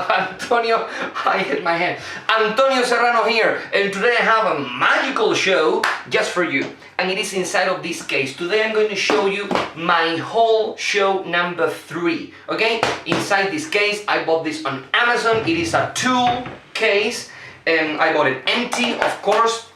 Antonio, I hit my hand. Antonio Serrano here, and today I have a magical show just for you. And it is inside of this case. Today I'm going to show you my whole show number 3. Okay? Inside this case, I bought this on Amazon. It is a tool case, and I bought it empty, of course.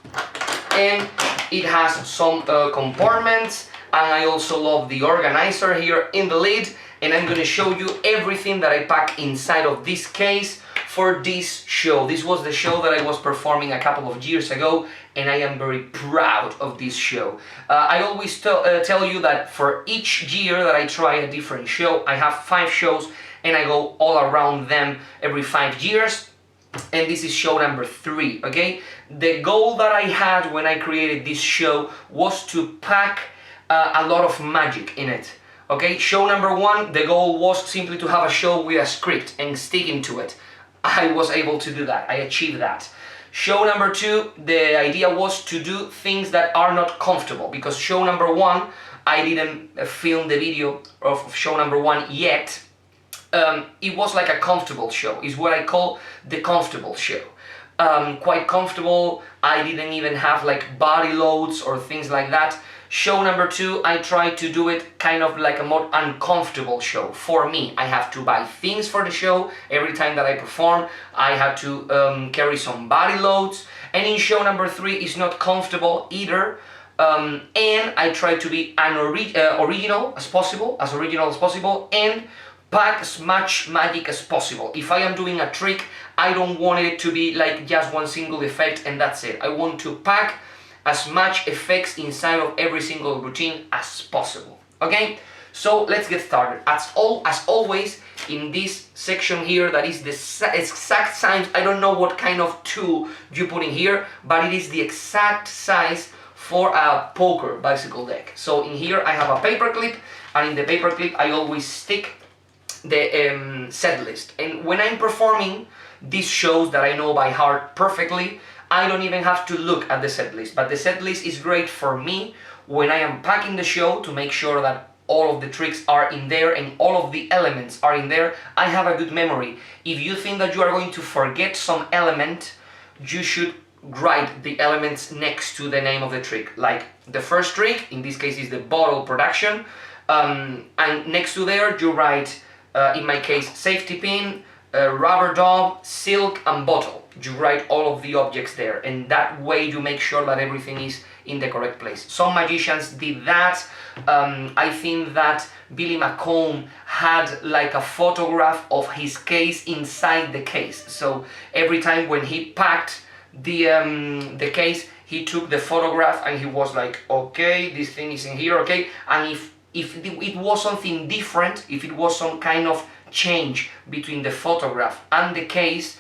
And it has some compartments, and I also love the organizer here in the lid. And I'm going to show you everything that I pack inside of this case for this show. This was the show that I was performing a couple of years ago, and I am very proud of this show. I always tell you that for each year that I try a different show, I have 5 shows and I go all around them every 5 years. And this is show number 3, okay? The goal that I had when I created this show was to pack a lot of magic in it. Okay, show number 1, the goal was simply to have a show with a script and sticking to it. I was able to do that, I achieved that. Show number 2, the idea was to do things that are not comfortable, because show number 1, I didn't film the video of show number 1 yet. It was like a comfortable show, is what I call the comfortable show. Quite comfortable, I didn't even have like body loads or things like that. Show number 2, I tried to do it kind of like a more uncomfortable show. For me, I have to buy things for the show every time that I perform. I had to carry some body loads. And in show number 3, it's not comfortable either. And I try to be original as possible, and pack as much magic as possible. If I am doing a trick, I don't want it to be like just one single effect and that's it. I want to pack as much effects inside of every single routine as possible. Okay? So let's get started. As always, in this section here, that is the exact size. I don't know what kind of tool you put in here, but it is the exact size for a poker bicycle deck. So in here I have a paper clip, and in the paper clip I always stick the set list. And when I'm performing these shows that I know by heart perfectly, I don't even have to look at the set list. But the set list is great for me when I am packing the show to make sure that all of the tricks are in there and all of the elements are in there. I have a good memory. If you think that you are going to forget some element, you should write the elements next to the name of the trick. Like the first trick, in this case is the bottle production, and next to there you write, in my case, safety pin, rubber dog, silk and bottle. You write all of the objects there, and that way you make sure that everything is in the correct place. Some magicians did that. I think that Billy McComb had like a photograph of his case inside the case. So every time when he packed the case, he took the photograph and he was like, okay, this thing is in here, okay? And if it was something different, if it was some kind of change between the photograph and the case,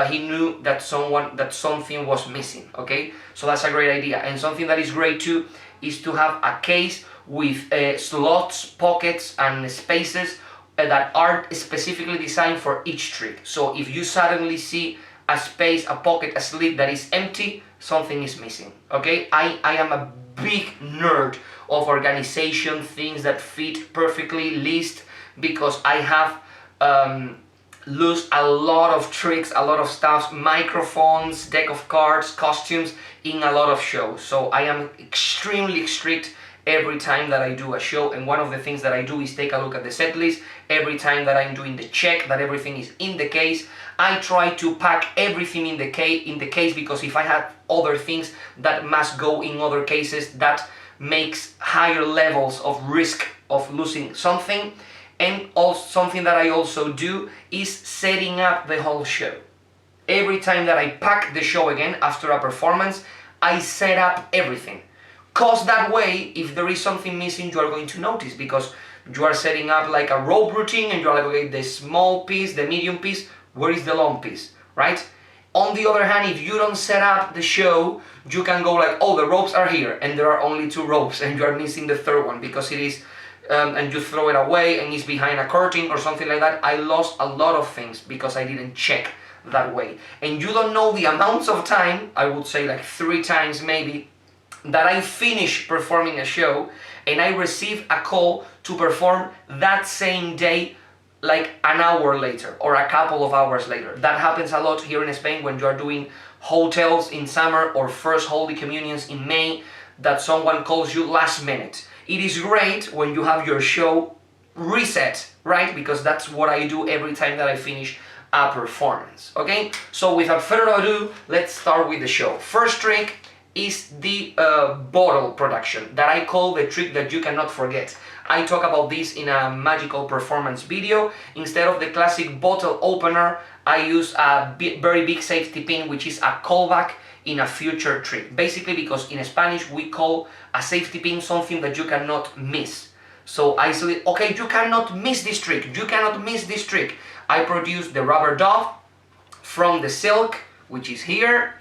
he knew that something was missing, okay? So that's a great idea. And something that is great too is to have a case with slots, pockets and spaces that are specifically designed for each trick. So if you suddenly see a space, a pocket, a slit that is empty, something is missing, okay? I am a big nerd of organization, things that fit perfectly, list, because I have lost a lot of tricks, a lot of stuff, microphones, deck of cards, costumes in a lot of shows. So I am extremely strict every time that I do a show, and one of the things that I do is take a look at the set list. Every time that I'm doing the check that everything is in the case, I try to pack everything in the case, because if I have other things that must go in other cases, that makes higher levels of risk of losing something. And also something that I also do is setting up the whole show. Every time that I pack the show again after a performance, I set up everything. Cause that way, if there is something missing, you are going to notice, because you are setting up like a rope routine and you are like, okay, the small piece, the medium piece, where is the long piece, right? On the other hand, if you don't set up the show, you can go like, oh, the ropes are here and there are only 2 ropes and you are missing the third one because it is and you throw it away and it's behind a curtain or something like that. I lost a lot of things because I didn't check that way. And you don't know the amounts of time, I would say like 3 times maybe, that I finish performing a show and I receive a call to perform that same day like an hour later or a couple of hours later. That happens a lot here in Spain when you are doing hotels in summer or first Holy Communions in May, that someone calls you last minute. It is great when you have your show reset, right? Because that's what I do every time that I finish a performance, okay? So without further ado, let's start with the show. First trick is the bottle production that I call the trick that you cannot forget. I talk about this in a magical performance video. Instead of the classic bottle opener, I use a very big safety pin, which is a callback in a future trick. Basically because in Spanish we call a safety pin something that you cannot miss. So I say, okay, you cannot miss this trick, you cannot miss this trick. I produce the rubber dove from the silk, which is here.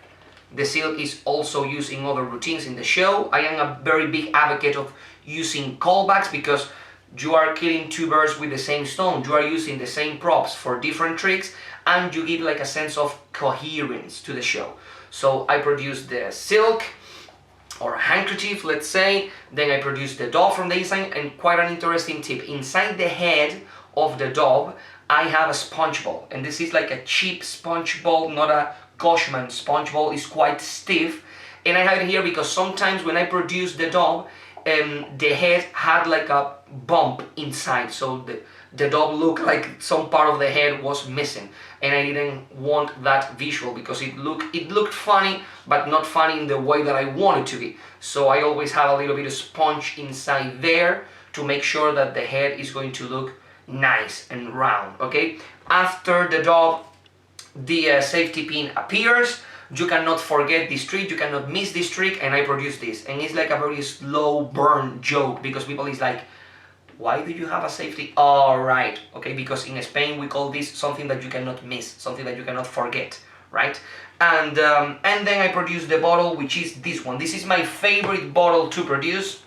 The silk is also used in other routines in the show. I am a very big advocate of using callbacks because you are killing two birds with the same stone. You are using the same props for different tricks and you give like a sense of coherence to the show. So I produce the silk or handkerchief, let's say, then I produce the dove from the inside, and quite an interesting tip. Inside the head of the dove, I have a sponge ball, and this is like a cheap sponge ball, not a Goshman sponge ball. It's quite stiff, and I have it here because sometimes when I produce the dove, the head had like a bump inside, so the dove looked like some part of the head was missing, and I didn't want that visual because it looked funny, but not funny in the way that I want it to be. So I always have a little bit of sponge inside there to make sure that the head is going to look nice and round, okay? After the dove, the safety pin appears. You cannot forget this trick, you cannot miss this trick, and I produce this. And it's like a very slow burn joke because people is like, why do you have a safety? All right, okay, because in Spain we call this something that you cannot miss, something that you cannot forget, right? And then I produce the bottle, which is this one. This is my favorite bottle to produce,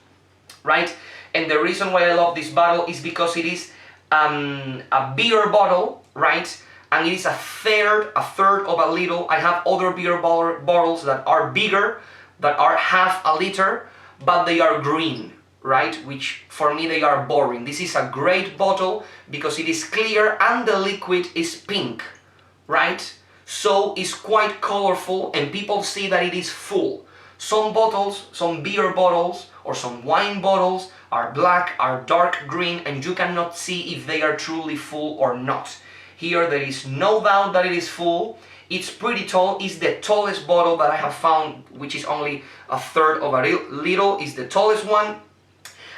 right? And the reason why I love this bottle is because it is a beer bottle, right? And it is a third of a liter. I have other beer bottles that are bigger, that are half a liter, but they are green, right? Which for me they are boring. This is a great bottle because it is clear and the liquid is pink, right? So it's quite colorful and people see that it is full. Some bottles, some beer bottles or some wine bottles are black, are dark green, and you cannot see if they are truly full or not. Here there is no doubt that it is full. It's pretty tall. It's the tallest bottle that I have found, which is only a third of a liter. It's the tallest one.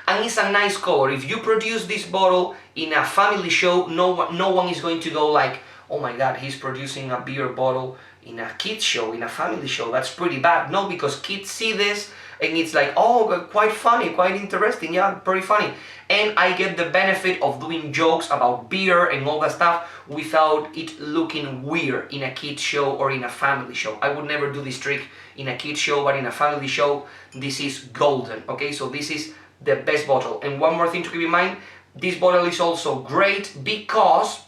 And it's a nice color. If you produce this bottle in a family show, no one is going to go like, oh my god, he's producing a beer bottle in a kids show, in a family show. That's pretty bad. No, because kids see this and it's like, oh, quite funny, quite interesting, yeah, pretty funny. And I get the benefit of doing jokes about beer and all that stuff without it looking weird in a kids show or in a family show. I would never do this trick in a kids show, but in a family show, this is golden, okay? So this is the best bottle. And one more thing to keep in mind, this bottle is also great because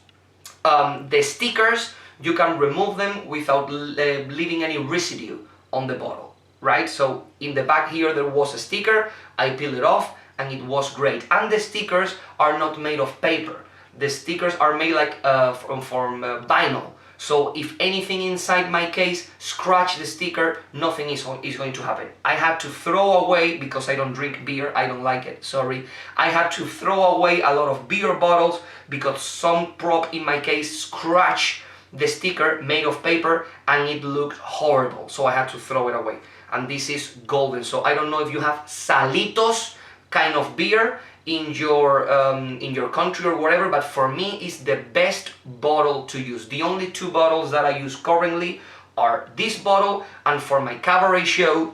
the stickers, you can remove them without leaving any residue on the bottle, right? So in the back here there was a sticker, I peeled it off and it was great. And the stickers are not made of paper. The stickers are made like from vinyl. So if anything inside my case scratch the sticker, nothing is going to happen. I had to throw away, because I don't drink beer, I don't like it, sorry. I had to throw away a lot of beer bottles because some prop in my case scratched the sticker made of paper and it looked horrible. So I had to throw it away. And this is golden. So I don't know if you have Salitos kind of beer in your country or whatever, but for me it's the best bottle to use. The only two bottles that I use currently are this bottle, and for my cabaret show,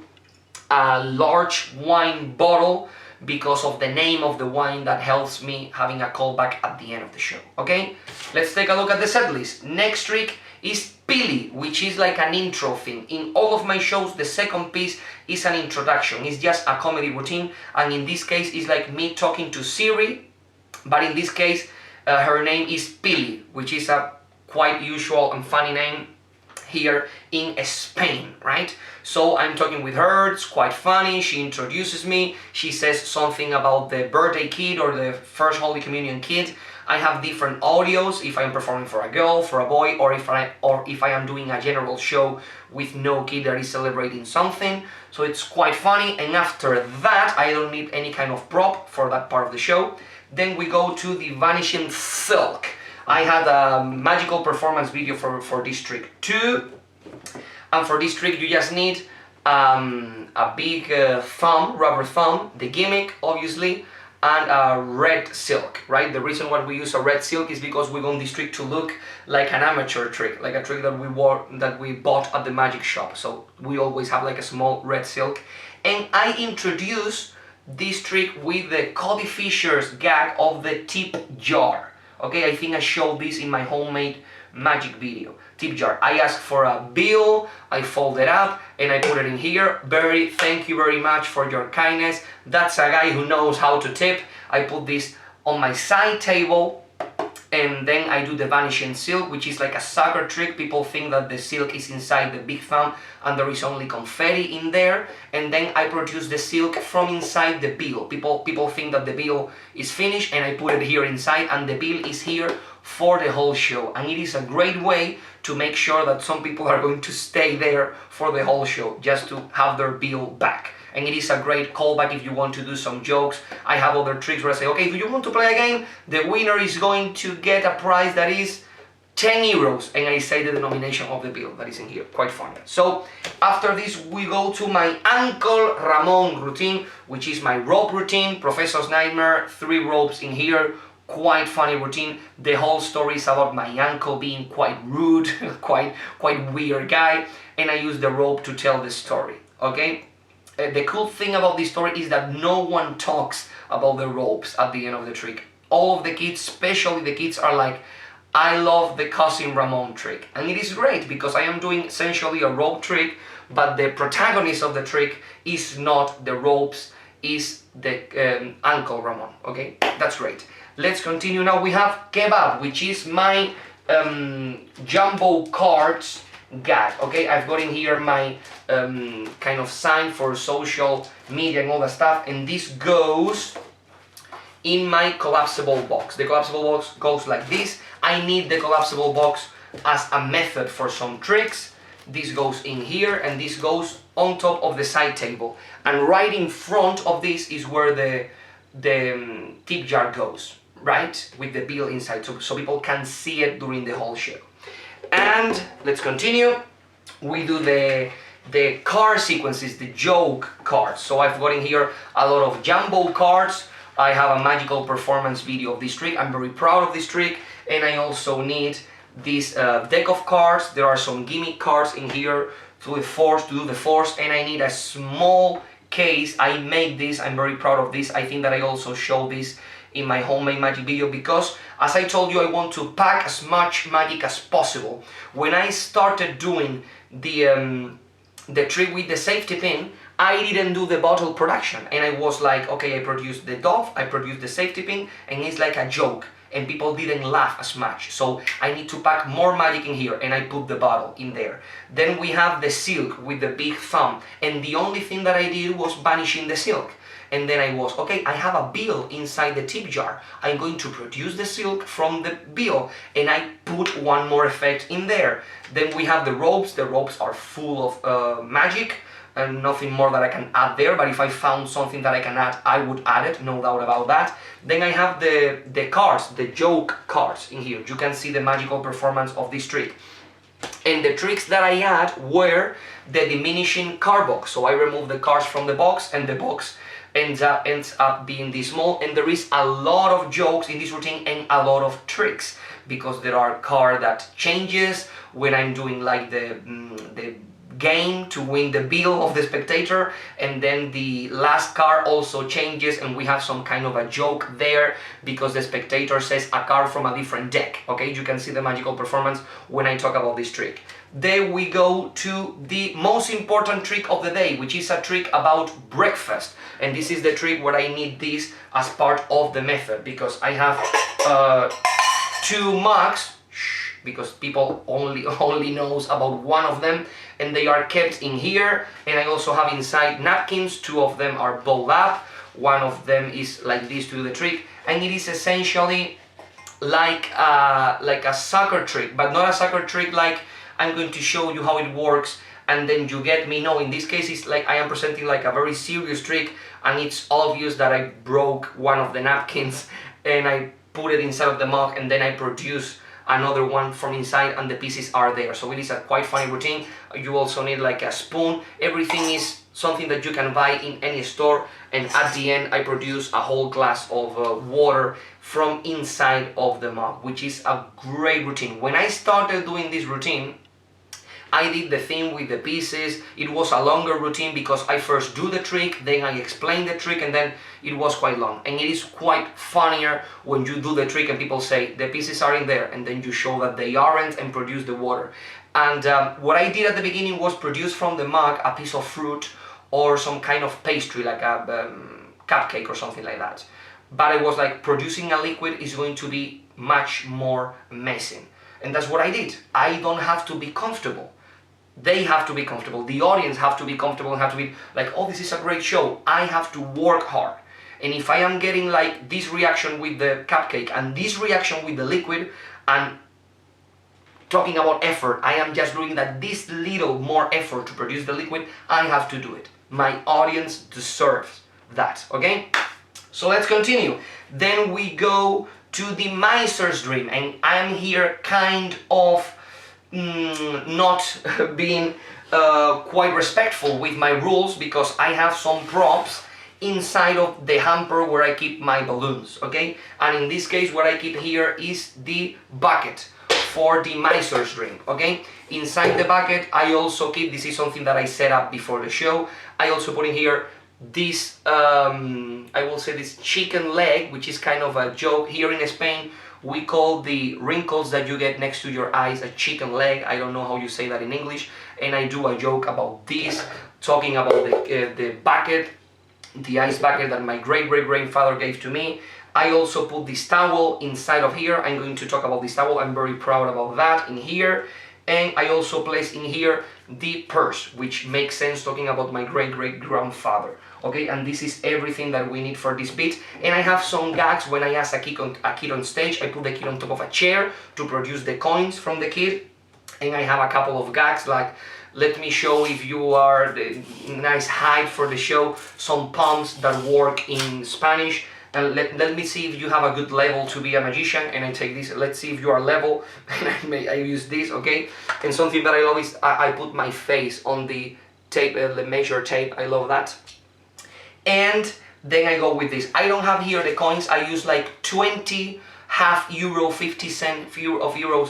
a large wine bottle, because of the name of the wine that helps me having a callback at the end of the show, okay? Let's take a look at the set list. Next trick is Pili, which is like an intro thing. In all of my shows, the second piece is an introduction. It's just a comedy routine, and in this case, it's like me talking to Siri, but in this case, her name is Pili, which is a quite usual and funny name here in Spain, right? So I'm talking with her, it's quite funny, she introduces me, she says something about the birthday kid or the first Holy Communion kid, I have different audios if I'm performing for a girl, for a boy, or if I am doing a general show with no kid that is celebrating something. So it's quite funny, and after that I don't need any kind of prop for that part of the show. Then we go to the vanishing silk. I had a magical performance video for this trick too, and for this trick you just need a big rubber thumb, the gimmick obviously, and a red silk, right? The reason why we use a red silk is because we want this trick to look like an amateur trick, like a trick that we bought at the magic shop. So we always have like a small red silk. And I introduce this trick with the Cody Fisher's gag of the tip jar. Okay, I think I showed this in my homemade magic video. Tip jar. I asked for a bill, I fold it up, and I put it in here. Barry, thank you very much for your kindness. That's a guy who knows how to tip. I put this on my side table, and then I do the vanishing silk, which is like a sucker trick. People think that the silk is inside the big thumb and there is only confetti in there, and then I produce the silk from inside the bill. People think that the bill is finished, and I put it here inside, and the bill is here for the whole show. And it is a great way to make sure that some people are going to stay there for the whole show, just to have their bill back. And it is a great callback if you want to do some jokes. I have other tricks where I say, okay, do you want to play a game? The winner is going to get a prize that is 10 euros. And I say the denomination of the bill that is in here. Quite funny. So after this, we go to my Uncle Ramon routine, which is my rope routine, Professor's Nightmare, 3 ropes in here. Quite funny routine. The whole story is about my uncle being quite rude, quite weird guy, and I use the rope to tell the story. Okay. The cool thing about this story is that no one talks about the ropes at the end of the trick. All of the kids, especially the kids, are like, I love the Cousin Ramon trick. And it is great because I am doing essentially a rope trick, but the protagonist of the trick is not the ropes, is the Uncle Ramon. Okay, that's great. Let's continue now. We have kebab, which is my jumbo cards gag. Okay, I've got in here my kind of sign for social media and all that stuff, and this goes in my collapsible box. The collapsible box goes like this. I need the collapsible box as a method for some tricks. This goes in here, and this goes on top of the side table, and right in front of this is where the tip jar goes, right, with the bill inside, so people can see it during the whole show. And let's continue. We do the card sequences, the joke cards. So I've got in here a lot of jumbo cards. I have a magical performance video of this trick. I'm very proud of this trick. And I also need this deck of cards. There are some gimmick cards in here to do the force, and I need a small case. I make this, I'm very proud of this. I think that I also show this in my homemade magic video because, as I told you, I want to pack as much magic as possible. When I started doing the trick with the safety pin, I didn't do the bottle production, and I was like, okay, I produced the dove, I produced the safety pin, and it's like a joke, and people didn't laugh as much. So I need to pack more magic in here, and I put the bottle in there. Then we have the silk with the big thumb, and the only thing that I did was vanishing the silk. And then I was, okay, I have a bill inside the tip jar. I'm going to produce the silk from the bill, and I put one more effect in there. Then we have the ropes. The ropes are full of magic, and nothing more that I can add there, but if I found something that I can add, I would add it, no doubt about that. Then I have the cards, the joke cards in here. You can see the magical performance of this trick. And the tricks that I add were the diminishing card box. So I remove the cards from the box, and the box ends up being this small, and there is a lot of jokes in this routine and a lot of tricks, because there are cards that changes when I'm doing like the game to win the bill of the spectator, and then the last card also changes, and we have some kind of a joke there because the spectator says a card from a different deck. Okay, you can see the magical performance when I talk about this trick. Then we go to the most important trick of the day, which is a trick about breakfast, and this is the trick where I need this as part of the method, because I have 2 mugs, because people only knows about one of them, and they are kept in here. And I also have inside napkins. 2 of them are bowled up, one of them is like this to do the trick, and it is essentially like a soccer trick, but not a soccer trick like I'm going to show you how it works and then you get me. No, in this case it's like I am presenting like a very serious trick, and it's obvious that I broke one of the napkins and I put it inside of the mug, and then I produce another one from inside and the pieces are there. So it is a quite funny routine. You also need like a spoon. Everything is something that you can buy in any store, and at the end I produce a whole glass of water from inside of the mug, which is a great routine. When I started doing this routine, I did the thing with the pieces. It was a longer routine because I first do the trick, then I explain the trick, and then it was quite long. And it is quite funnier when you do the trick and people say the pieces are in there, and then you show that they aren't and produce the water. And what I did at the beginning was produce from the mug a piece of fruit or some kind of pastry, like a cupcake or something like that. But I was like, producing a liquid is going to be much more messy. And that's what I did. I don't have to be comfortable. They have to be comfortable. The audience have to be comfortable and have to be like, oh, this is a great show. I have to work hard. And if I am getting like this reaction with the cupcake and this reaction with the liquid, and talking about effort, I am just doing that this little more effort to produce the liquid, I have to do it. My audience deserves that, okay? So let's continue. Then we go to the miser's dream, and I'm here kind of not being quite respectful with my rules, because I have some props inside of the hamper where I keep my balloons, okay? And in this case what I keep here is the bucket for the miser's dream, okay? Inside the bucket I also keep, this is something that I set up before the show, I also put in here this, I will say this chicken leg, which is kind of a joke. Here in Spain we call the wrinkles that you get next to your eyes a chicken leg. I don't know how you say that in English, and I do a joke about this, talking about the bucket, the ice bucket that my great-great-grandfather gave to me. I also put this towel inside of here. I'm going to talk about this towel, I'm very proud about that in here. And I also place in here the purse, which makes sense talking about my great-great-grandfather. Okay, and this is everything that we need for this bit. And I have some gags. When I ask a kid on stage, I put the kid on top of a chair to produce the coins from the kid. And I have a couple of gags like, let me show if you are the nice height for the show, some pumps that work in Spanish. And let me see if you have a good level to be a magician, and I take this, let's see if you are level, and I use this, okay? And something that I love is I put my face on the tape, the measure tape, I love that. And then I go with this. I don't have here the coins, I use like 20 half euro, 50 cent of euros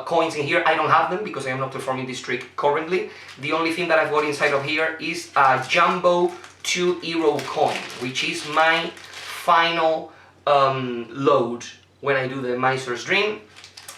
coins in here. I don't have them because I am not performing this trick currently. The only thing that I've got inside of here is a jumbo 2 euro coin, which is my final load when I do the miser's dream.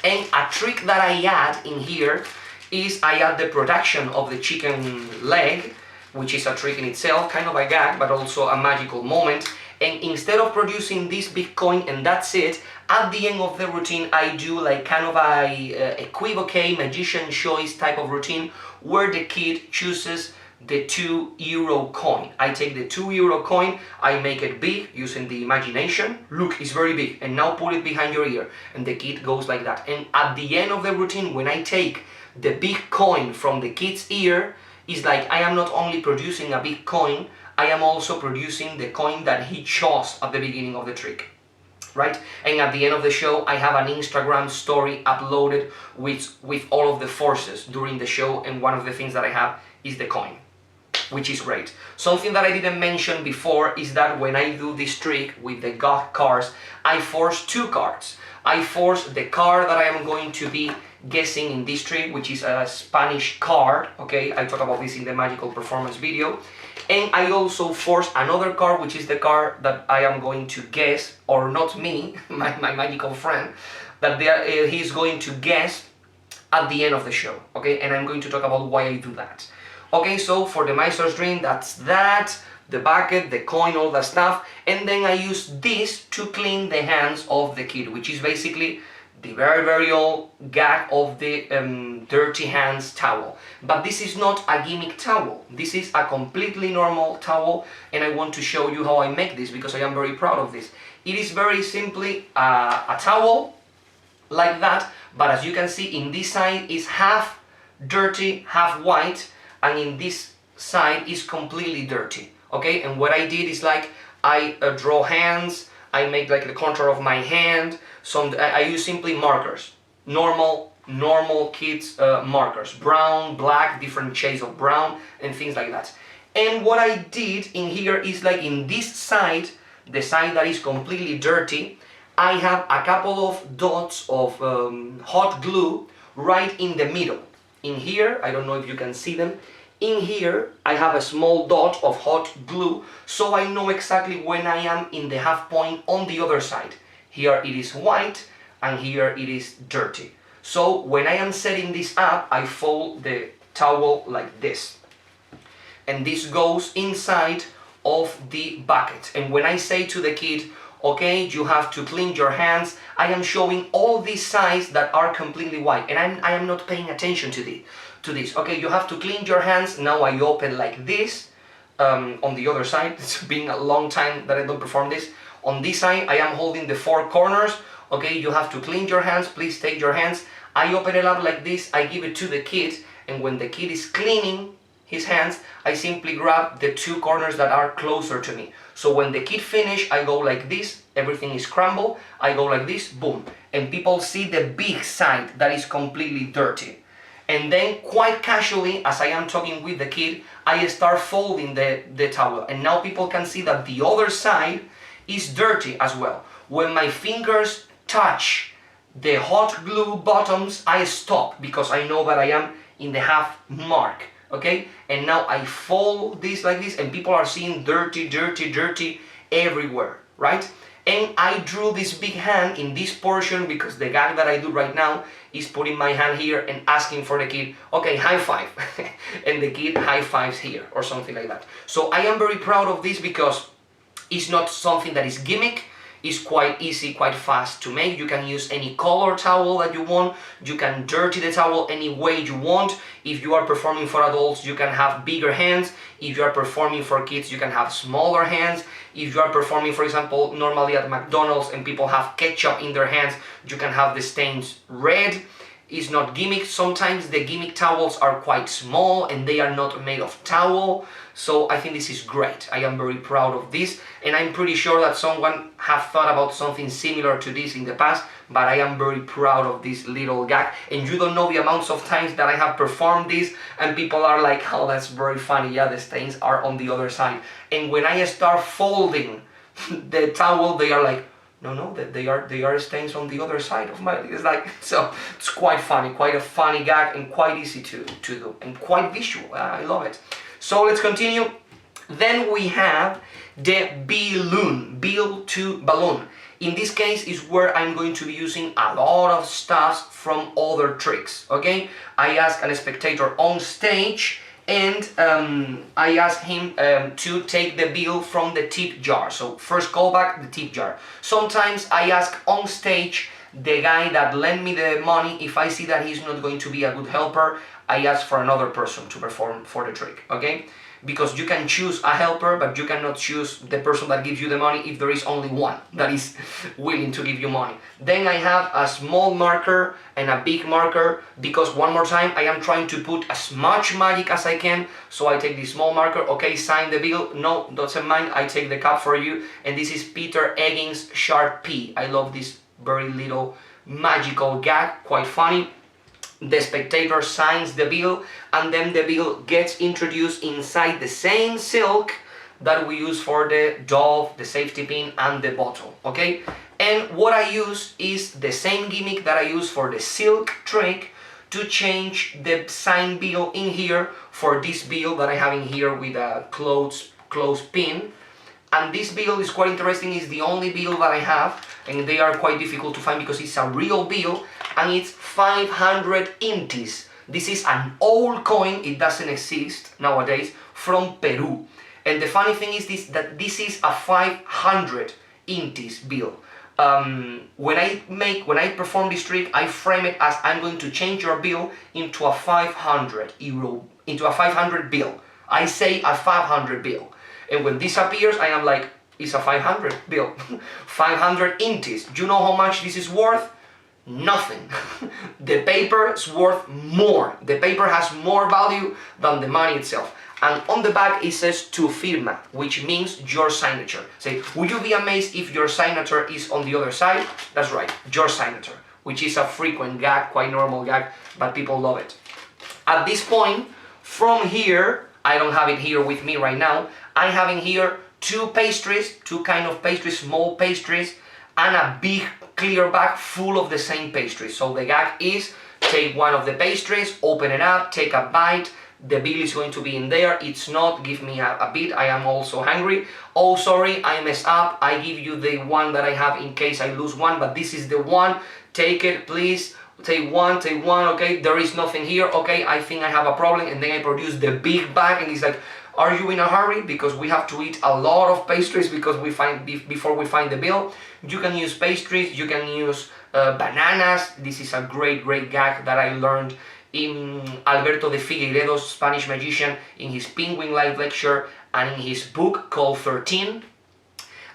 And a trick that I add in here is I add the production of the chicken leg, which is a trick in itself, kind of a gag, but also a magical moment. And instead of producing this big coin and that's it, at the end of the routine I do like kind of a equivoque magician choice type of routine where the kid chooses the 2 euro coin. I take the 2 euro coin, I make it big using the imagination. Look, it's very big, and now put it behind your ear, and the kid goes like that. And at the end of the routine, when I take the big coin from the kid's ear, it's like I am not only producing a big coin, I am also producing the coin that he chose at the beginning of the trick. Right? And at the end of the show, I have an Instagram story uploaded with all of the forces during the show, and one of the things that I have is the coin, which is great. Something that I didn't mention before is that when I do this trick with the God cards, I force 2 cards. I force the card that I am going to be guessing in this trick, which is a Spanish card, okay? I talk about this in the magical performance video. And I also force another card, which is the card that I am going to guess, or not me, my magical friend, that he's going to guess at the end of the show, okay? And I'm going to talk about why I do that. Okay, so for the miser's dream, that's that, the bucket, the coin, all that stuff, and then I use this to clean the hands of the kid, which is basically the very old gag of the dirty hands towel. But this is not a gimmick towel, this is a completely normal towel, and I want to show you how I make this because I am very proud of this. It is very simply a towel like that, but as you can see, in this side is half dirty, half white, and in this side is completely dirty, okay? And what I did is like, I draw hands, I make like the contour of my hand, I use simply markers, normal kids markers, brown, black, different shades of brown, and things like that. And what I did in here is like in this side, the side that is completely dirty, I have a couple of dots of hot glue right in the middle. In here, I don't know if you can see them, in here I have a small dot of hot glue, so I know exactly when I am in the half point on the other side. Here it is white, and here it is dirty. So when I am setting this up, I fold the towel like this. And this goes inside of the bucket. And when I say to the kid, okay, you have to clean your hands, I am showing all these sides that are completely white, and I am not paying attention to this. Okay, you have to clean your hands. Now I open like this. On the other side, it's been a long time that I don't perform this. On this side, I am holding the four corners. Okay, you have to clean your hands, please take your hands. I open it up like this, I give it to the kid, and when the kid is cleaning his hands, I simply grab the two corners that are closer to me. So when the kid finish, I go like this, everything is crumbled, I go like this, boom. And people see the big side that is completely dirty. And then quite casually, as I am talking with the kid, I start folding the towel. And now people can see that the other side is dirty as well. When my fingers touch the hot glue bottoms, I stop because I know that I am in the half mark. Okay, and now I fold this like this, and people are seeing dirty everywhere, right? And I drew this big hand in this portion because the gag that I do right now is putting my hand here and asking for the kid, okay, high five. And the kid high fives here or something like that. So I am very proud of this because it's not something that is gimmick. It's quite easy, quite fast to make. You can use any color towel that you want. You can dirty the towel any way you want. If you are performing for adults, you can have bigger hands. If you are performing for kids, you can have smaller hands. If you are performing, for example, normally at McDonald's and people have ketchup in their hands, you can have the stains red. It's not gimmick. Sometimes the gimmick towels are quite small and they are not made of towel. So I think this is great. I am very proud of this, and I'm pretty sure that someone have thought about something similar to this in the past, but I am very proud of this little gag. And you don't know the amounts of times that I have performed this and people are like, oh, that's very funny. Yeah, the stains are on the other side. And when I start folding the towel, they are like, no, they are stains on the other side of my, it's like, so it's quite funny, quite a funny gag, and quite easy to do, and quite visual. I love it. So let's continue. Then we have the balloon, balloon. In this case is where I'm going to be using a lot of stuff from other tricks, okay? I ask a spectator on stage, and I ask him to take the bill from the tip jar. So first callback, the tip jar. Sometimes I ask on stage the guy that lent me the money, if I see that he's not going to be a good helper, I ask for another person to perform for the trick, okay? Because you can choose a helper, but you cannot choose the person that gives you the money if there is only one that is willing to give you money. Then I have a small marker and a big marker, because one more time, I am trying to put as much magic as I can. So I take this small marker, okay, sign the bill, no, doesn't mind, I take the cup for you. And this is Peter Egging's Sharpie. I love this very little magical gag, quite funny. The spectator signs the bill, and then the bill gets introduced inside the same silk that we use for the dove, the safety pin, and the bottle, okay? And what I use is the same gimmick that I use for the silk trick to change the sign bill in here for this bill that I have in here with a closed pin. And this bill is quite interesting, it's the only bill that I have, and they are quite difficult to find because it's a real bill, and it's 500 intis. This is an old coin, it doesn't exist nowadays, from Peru. And the funny thing is that this is a 500 intis bill. When I perform this trick, I frame it as I'm going to change your bill into a 500 euro, into a 500 bill. I say a 500 bill. And when this appears, I am like, it's a 500 bill. 500 intis. Do you know how much this is worth? Nothing. The paper is worth more. The paper has more value than the money itself. And on the back it says tu firma, which means your signature. Say, would you be amazed if your signature is on the other side? That's right, your signature, which is a frequent gag, quite normal gag, but people love it. At this point, from here, I don't have it here with me right now, I'm having here two pastries, two kind of pastries, small pastries, and a big clear bag full of the same pastries. So the gag is, take one of the pastries, open it up, take a bite, the bill is going to be in there, it's not, give me a bit, I am also hungry. Oh sorry, I messed up, I give you the one that I have in case I lose one, but this is the one, take it please, take one, okay, there is nothing here, okay, I think I have a problem, and then I produce the big bag, and he's like, are you in a hurry? Because we have to eat a lot of pastries because we find before we find the bill. You can use pastries, you can use bananas. This is a great gag that I learned in Alberto de Figueiredo's Spanish magician, in his Penguin Live lecture and in his book called 13.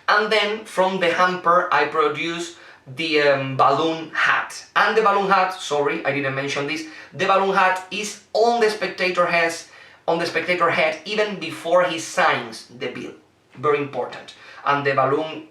And then from the hamper I produce the balloon hat. And the balloon hat, sorry, I didn't mention this, the balloon hat is on the spectator head even before he signs the bill. Very important. And the balloon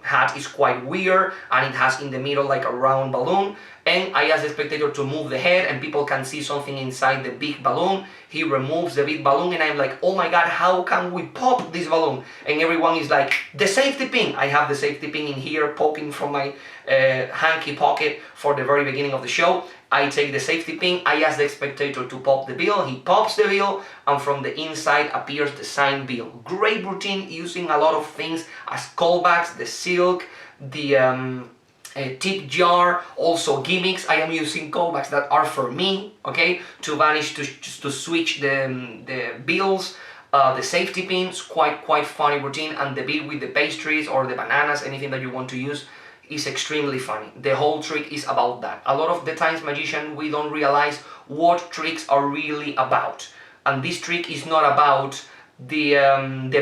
hat is quite weird, and it has in the middle like a round balloon, and I ask the spectator to move the head and people can see something inside the big balloon. He removes the big balloon and I'm like, oh my god, how can we pop this balloon? And everyone is like, the safety pin! I have the safety pin in here poking from my hanky pocket for the very beginning of the show. I take the safety pin, I ask the spectator to pop the bill, he pops the bill, and from the inside appears the signed bill. Great routine, using a lot of things as callbacks, the silk, the tip jar, also gimmicks. I am using callbacks that are for me, okay, to vanish, to switch the bills, the safety pins, quite funny routine, and the bill with the pastries or the bananas, anything that you want to use, is extremely funny. The whole trick is about that. A lot of the times, magician, we don't realize what tricks are really about. And this trick is not about the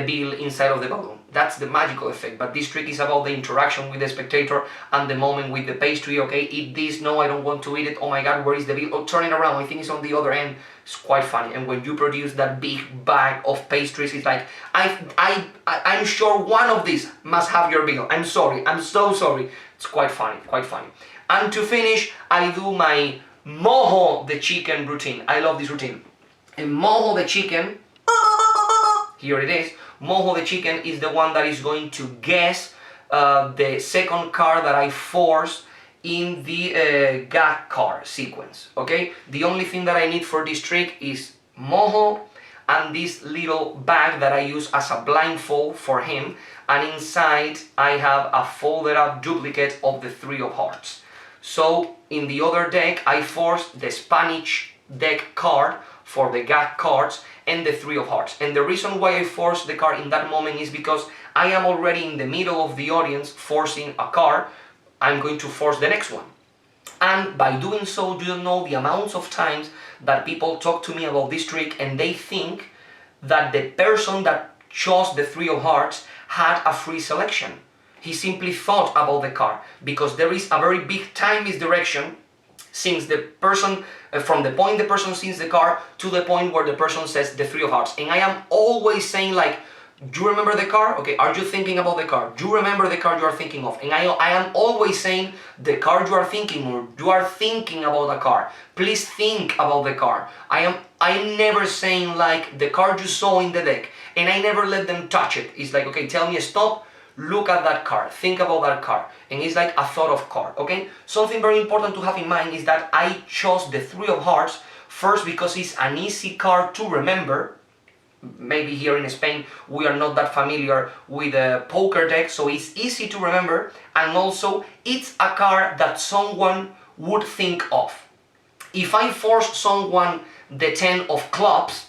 bill inside of the balloon. That's the magical effect. But this trick is about the interaction with the spectator and the moment with the pastry. Okay, eat this. No, I don't want to eat it. Oh my god, where is the bill? Oh, turn it around. I think it's on the other end. It's quite funny. And when you produce that big bag of pastries, it's like, I'm sure one of these must have your bill. I'm sorry. I'm so sorry. It's quite funny. And to finish, I do my mojo the chicken routine. I love this routine. And mojo the chicken, here it is. Mojo the chicken is the one that is going to guess the second card that I force in the gag card sequence, okay? The only thing that I need for this trick is mojo and this little bag that I use as a blindfold for him, and inside I have a folded up duplicate of the 3 of hearts. So in the other deck I force the Spanish deck card for the gag cards and the 3 of hearts. And the reason why I force the card in that moment is because I am already in the middle of the audience forcing a card. I'm going to force the next one. And by doing so, you don't know the amounts of times that people talk to me about this trick and they think that the person that chose the 3 of hearts had a free selection. He simply thought about the card, because there is a very big time misdirection since the person, from the point the person sees the card to the point where the person says the 3 of hearts. And I am always saying like, do you remember the card? Okay, are you thinking about the card? Do you remember the card you are thinking of? And I am always saying the card you are thinking, or you are thinking about the card. Please think about the card. I'm never saying like the card you saw in the deck, and I never let them touch it. It's like, okay, tell me stop, look at that card, think about that card. And it's like a thought of card, okay? Something very important to have in mind is that I chose the 3 of hearts first because it's an easy card to remember. Maybe here in Spain we are not that familiar with a poker deck, so it's easy to remember, and also it's a card that someone would think of. If I force someone the 10 of clubs,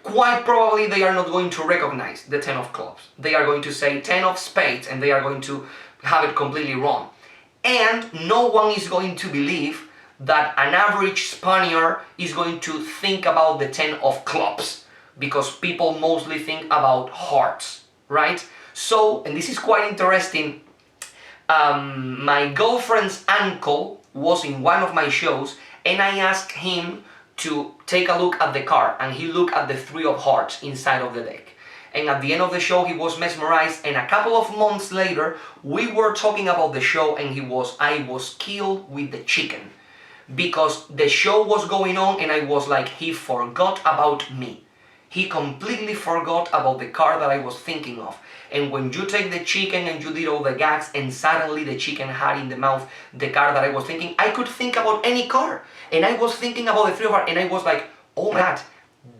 quite probably they are not going to recognize the 10 of clubs. They are going to say 10 of spades and they are going to have it completely wrong. And no one is going to believe that an average Spaniard is going to think about the 10 of clubs, because people mostly think about hearts, right? So, and this is quite interesting, my girlfriend's uncle was in one of my shows, and I asked him to take a look at the card, and he looked at the three of hearts inside of the deck. And at the end of the show, he was mesmerized, and a couple of months later, we were talking about the show, and I was killed with the chicken. Because the show was going on, and I was like, he forgot about me. He completely forgot about the card that I was thinking of. And when you take the chicken and you did all the gags, and suddenly the chicken had in the mouth the card that I was thinking, I could think about any card. And I was thinking about the three of hearts, and I was like, oh my God,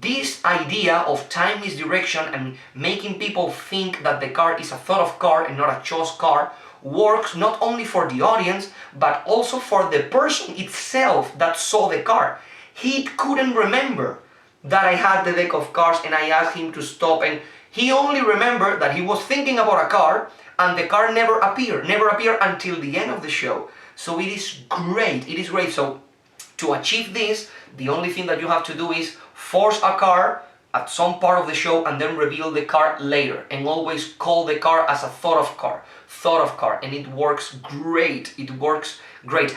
this idea of time misdirection and making people think that the card is a thought of card and not a chose card works not only for the audience, but also for the person itself that saw the card. He couldn't remember that I had the deck of cards, and I asked him to stop, and he only remembered that he was thinking about a card, and the card never appeared until the end of the show. So it is great, So to achieve this, the only thing that you have to do is force a card at some part of the show and then reveal the card later, and always call the card as a thought of card, and it works great.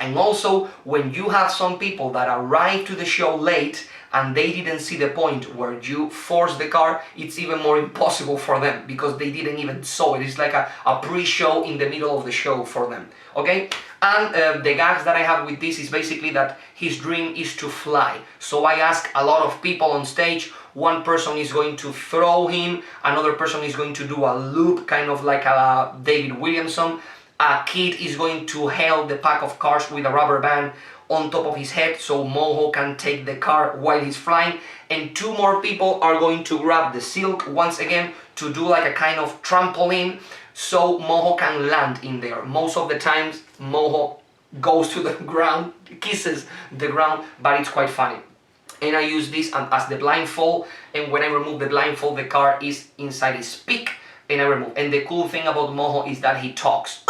And also, when you have some people that arrive to the show late and they didn't see the point where you force the card, it's even more impossible for them because they didn't even saw it. It's like a pre-show in the middle of the show for them, okay? And the gags that I have with this is basically that his dream is to fly. So I ask a lot of people on stage. One person is going to throw him, another person is going to do a loop, kind of like a David Williamson. A kid is going to hold the pack of cards with a rubber band on top of his head so Moho can take the card while he's flying, and two more people are going to grab the silk once again to do like a kind of trampoline so Moho can land in there. Most of the times Moho goes to the ground, kisses the ground, but it's quite funny. And I use this as the blindfold, and when I remove the blindfold, the card is inside his beak, and I remove. And the cool thing about Moho is that he talks.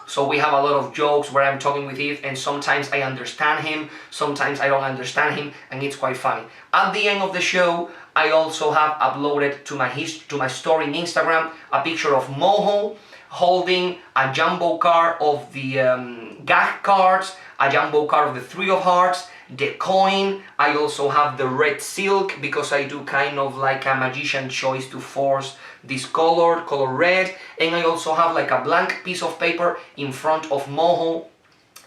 So we have a lot of jokes where I'm talking with him, and sometimes I understand him, sometimes I don't understand him, and it's quite funny. At the end of the show, I also have uploaded to my story in Instagram a picture of Moho holding a jumbo card of the gag cards, a jumbo card of the three of hearts, the coin. I also have the red silk because I do kind of like a magician choice to force this color red, and I also have like a blank piece of paper in front of Moho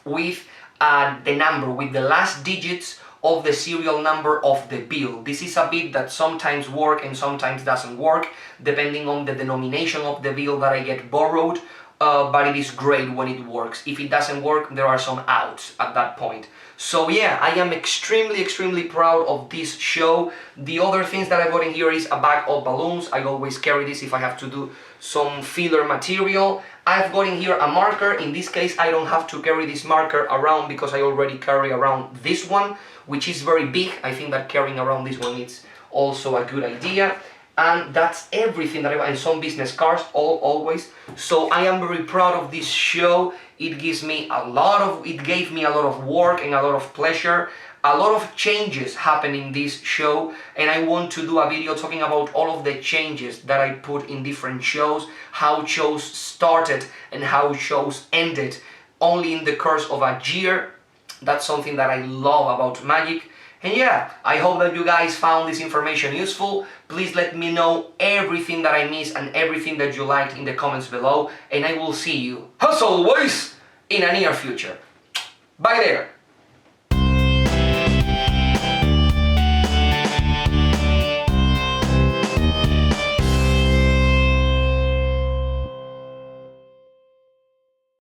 with the number, with the last digits of the serial number of the bill. This is a bit that sometimes works and sometimes doesn't work, depending on the denomination of the bill that I get borrowed, but it is great when it works. If it doesn't work, there are some outs at that point. So yeah, I am extremely proud of this show. The other things that I got in here is a bag of balloons. I always carry this if I have to do some filler material. I've got in here a marker. In this case, I don't have to carry this marker around because I already carry around this one, which is very big. I think that carrying around this one is also a good idea. And that's everything that I got, and some business cards, always. So I am very proud of this show. It gave me a lot of work and a lot of pleasure. A lot of changes happen in this show, and I want to do a video talking about all of the changes that I put in different shows, how shows started and how shows ended only in the course of a year. That's something that I love about magic. And yeah, I hope that you guys found this information useful. Please let me know everything that I missed and everything that you liked in the comments below, and I will see you, as always, in a near future. Bye there!